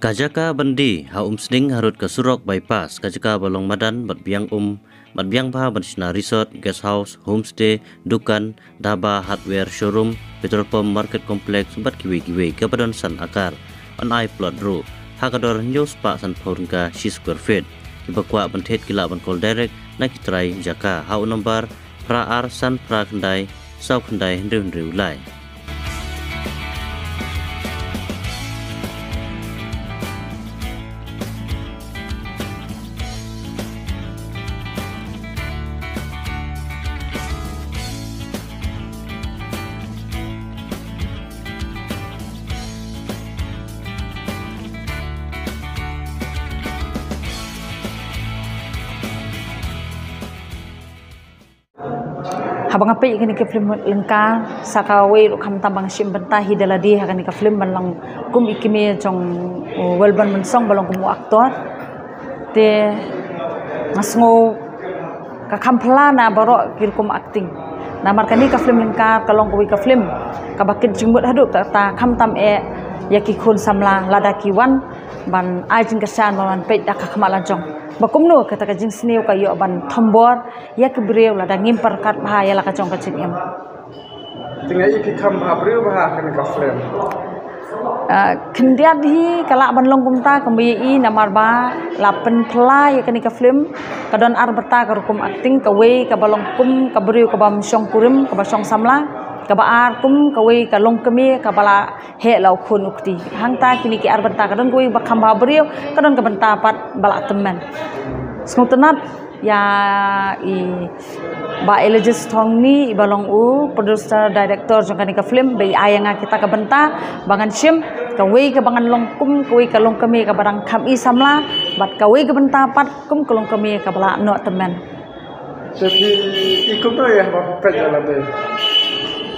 Kajaka bandi ha sning harut ke surok bypass kajaka balong madan batbiang batbiang bansna resort, guest house, homestay, dukan, daba, hardware showroom, petrol pump, market complex bat kiwi kapadon san akar on I plot ro hakador news pa san ka 6 square feet ibakwa bantet kila ban call direct na kitrai jaka ha nombar pra ar san pra kendai sau kendai ndeu lai. Habang api kini ke film lengka sakawe kam tambang sim bentah hidaladi hakani ke film balang kum ikimi jong welban mensong balong kum aktor te ngasngo ka kampla na baro kirkum acting namar kani ke film lengka kalong kuwi ke film ka bakit jingmut haduk ta kam tam yaki khun samla ladaki wan ban ajin kesan ban pej dak kamalan jong bakumno kata ka jing sneu ka yo ban thombor yak breu la da ngimpar kat bahaya la ka jong ka chin em tinga iki kham abreu bah kan ka film kendiat hi kala ban long kumta kambi i namar ba lapen pla ya kan ka film kadon ar berta ka rukum acting ka we ka balong kum ka breu ka bam syong kurim ka ba syong samla ka ba ar kum ka we ka long kemi ka bala he lau khun ukti hangta kini ki ar berta kadon we ba khamba breu kadon ka benta pat bala teman smutenat ya i ba elogis thong ni balong u producer director jong kan ka film be ayanga kita ka benta bangan sim ka we ka bangan longkum ka we ka long kemi ka barang kham i samla bat ka we ka benta pat kum ka long kemi ka bala no teman jadi ikut tu ya ba jalan deh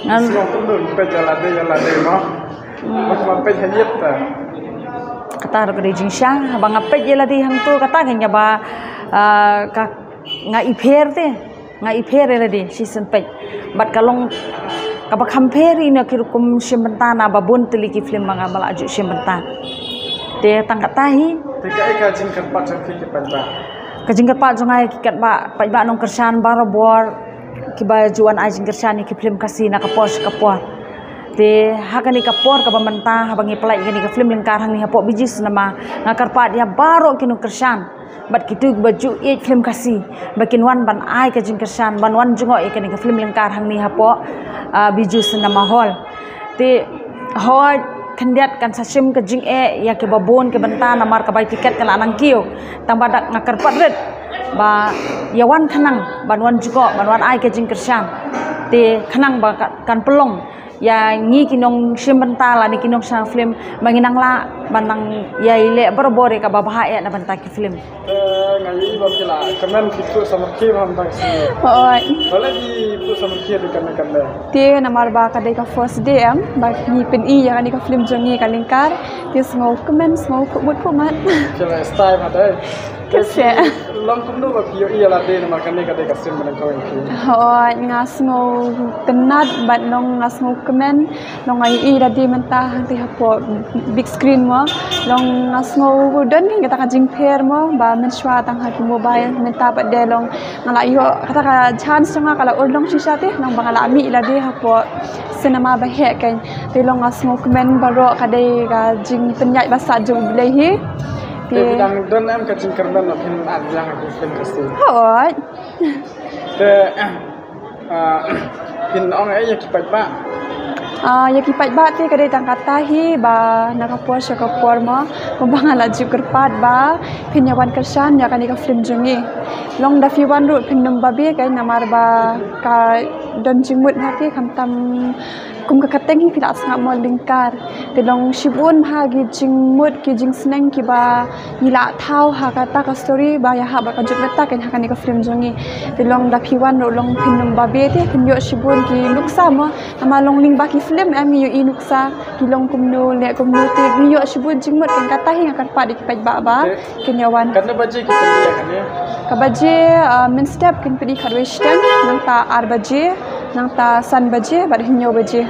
semua pun tu jalan deh mah macam pe hanyet ta kata ro kede jingsha bang apet je ladi hang tu kata nganya ba ka nga ipher te nga ipher ladi season pe bat kalong ka ba khamperi na kirukum simbenta na babun teliki film manga bala aju simbenta te tangkat tahi te ka jing kan pat jang ki penta ka jing pat jong ai kikat ba pa ba nong kersan barobor ki ba juan ai jing kersan ki film kasi na ka pos ka por te hakani kapor ka pamanta habang ipalai kini ka film lengkar hang ni hapok bijis nama ngakar pa dia baro kinu kersan bat kitu baju e film kasi bakin wan ban ai ka jing kersan ban wan jungo e kini ka film lengkar hang ni hapok bijis nama hall te hol kendiat kan sasim ka jing ya ke babon ke benta namar ka bai tiket kala nang kiyo tang badak ngakar patret ba yawan kanang ban wan jungo ban wan ai ka jing kersan te kanang ba kan pelong ya ngi kinong simbenta la ni kinong sa film manginang la manang ya ile berbore ka babah ya na banta ki film ngai ba kila kamen kitu sama ki ham bang si oi wala di tu sama ki di kan te namar ba ka de ka first day am ba ni pen i ya ni ka film jongi ka lingkar te sngo kamen sngo kubut kumat kila style ada kese long kum do ba pio iya la de na makane ka de ka sim ban ko ki oi ngasngo tenat bat nong ngasngo kamen nong ai i da di menta hang ti hapo big screen mo long ngasngo don kita ka jing pher mo ba men shwa tang ha mobile menta pat de long ngala yo kata ka chance nga kala urlong shisha te nong bangala mi la de hapo cinema ba he kan te long ngasngo kamen baro ka de ka jing penyai basa jo blehi te bidang don am ka jing karban phin ad jang aku film kasi oi te phin ong ai ya ki pat ba yaki pat ba te kadai tangkat tahi ba nakapor siya kapor mo kumbang ala juker pat ba pinyawan kersan ya kani ka film jongi long da fiwan ru pinum babi kay namar ba ka don jingmut haki kamtam kum ka kateng hi kila asnga mo lingkar tilong shibun ha gi jingmut ki jing sneng ki ba ila thau ha kata ka story ba ya ha ba ka juk leta kan ha kani ka film jongi tilong da fiwan ru long pinum babi te kinyo shibun ki nuksa mo ama long ling ba ki film am yu inuksa kilong kumno le kumno te giyo shibun jingmut kan kata hi ngakar pa di paj ba kinyawan kan baje ki ya kan ya ka baje min step kin pedi kharwe stem nang ta 8 baje nang ta san baje bar hinyo baje